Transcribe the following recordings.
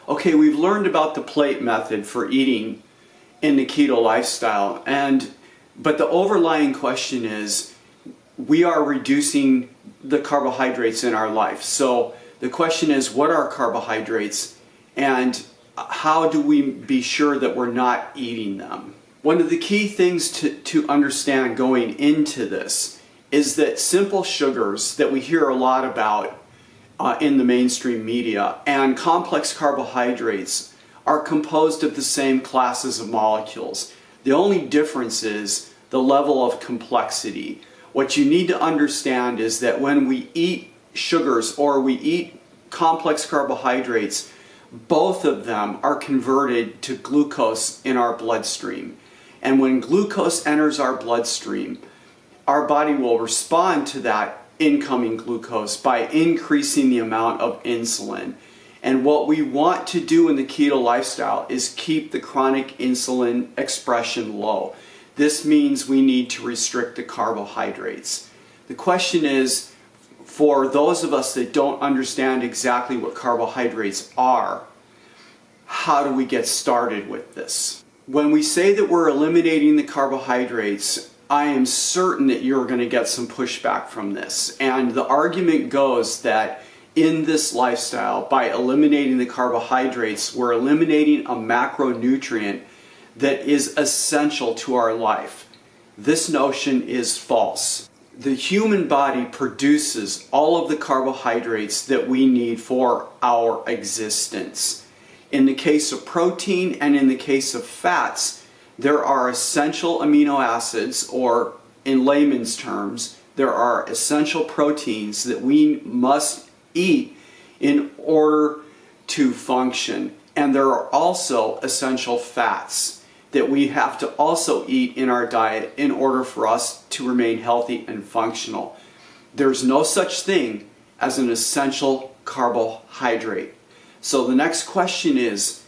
Okay, we've learned about the plate method for eating in the keto lifestyle, but the overlying question is we are reducing the carbohydrates in our life. So the question is, what are carbohydrates and how do we be sure that we're not eating them? One of the key things to understand going into this is that simple sugars that we hear a lot about in the mainstream media and complex carbohydrates are composed of the same classes of molecules. The only difference is the level of complexity. What you need to understand is that when we eat sugars or we eat complex carbohydrates, both of them are converted to glucose in our bloodstream. And when glucose enters our bloodstream, our body will respond to that incoming glucose by increasing the amount of insulin. And what we want to do in the keto lifestyle is keep the chronic insulin expression low. This means we need to restrict the carbohydrates. The question is, for those of us that don't understand exactly what carbohydrates are, how do we get started with this? When we say that we're eliminating the carbohydrates, I am certain that you're going to get some pushback from this. And the argument goes that in this lifestyle, by eliminating the carbohydrates, we're eliminating a macronutrient that is essential to our life. This notion is false. The human body produces all of the carbohydrates that we need for our existence. In the case of protein and in the case of fats, there are essential amino acids, or in layman's terms, there are essential proteins that we must eat in order to function. And there are also essential fats that we have to also eat in our diet in order for us to remain healthy and functional. There's no such thing as an essential carbohydrate. So the next question is,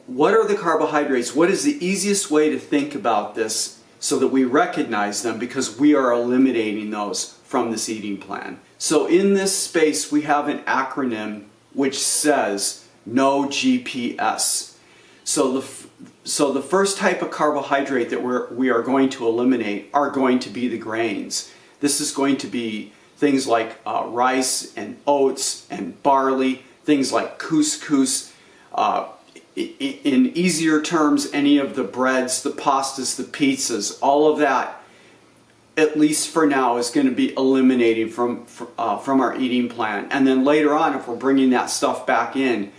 what are the carbohydrates? What is the easiest way to think about this so that we recognize them, because we are eliminating those from this eating plan? So in this space we have an acronym which says no GPS. So the first type of carbohydrate that we are going to eliminate are going to be the grains. This is going to be things like rice and oats and barley, things like couscous, in easier terms, any of the breads, the pastas, the pizzas, all of that, at least for now, is going to be eliminated from our eating plan. And then later on, if we're bringing that stuff back in,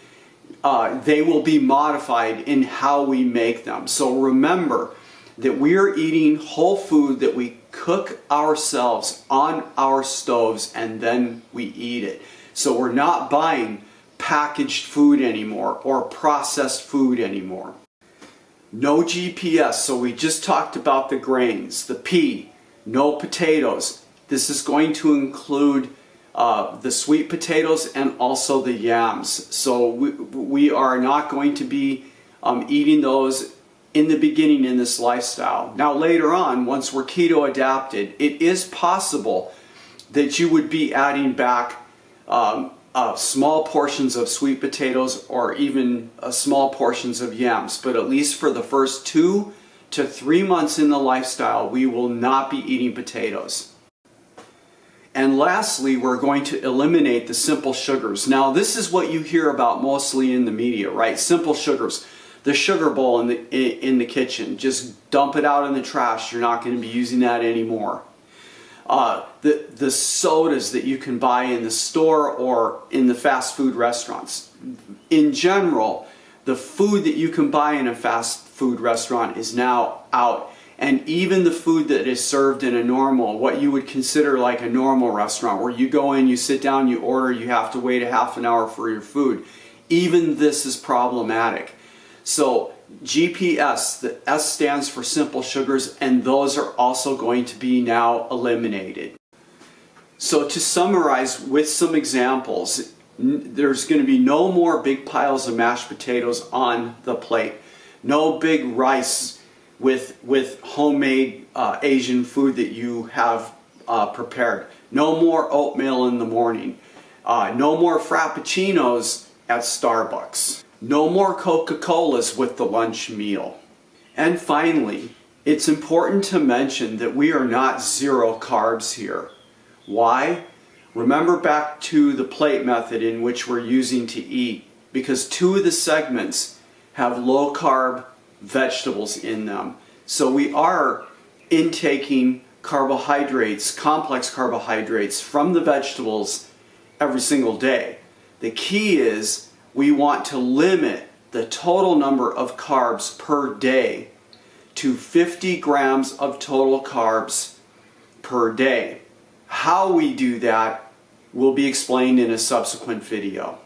they will be modified in how we make them. So remember that we are eating whole food that we cook ourselves on our stoves and then we eat it. So we're not buying packaged food anymore or processed food anymore. No GPS, so we just talked about the grains, the pea, no potatoes. This is going to include the sweet potatoes and also the yams. So we are not going to be eating those in the beginning in this lifestyle. Now later on, once we're keto adapted, it is possible that you would be adding back small portions of sweet potatoes or even small portions of yams. But at least for the first 2 to 3 months in the lifestyle, we will not be eating potatoes. And lastly, we're going to eliminate the simple sugars. Now this is what you hear about mostly in the media, right? Simple sugars. The sugar bowl in the kitchen. Just dump it out in the trash. You're not going to be using that anymore. The sodas that you can buy in the store or in the fast food restaurants. In general, the food that you can buy in a fast food restaurant is now out. And even the food that is served in a normal, what you would consider like a normal restaurant, where you go in, you sit down, you order, you have to wait a half an hour for your food. Even this is problematic. So GPS, the S stands for simple sugars, and those are also going to be now eliminated. So to summarize with some examples, there's going to be no more big piles of mashed potatoes on the plate. No big rice with homemade Asian food that you have prepared. No more oatmeal in the morning. No more frappuccinos at Starbucks. No more Coca-Colas with the lunch meal. And finally, it's important to mention that we are not zero carbs here. Why? Remember back to the plate method in which we're using to eat, because 2 of the segments have low carb vegetables in them. So we are intaking carbohydrates, complex carbohydrates from the vegetables every single day. The key is we want to limit the total number of carbs per day to 50 grams of total carbs per day. How we do that will be explained in a subsequent video.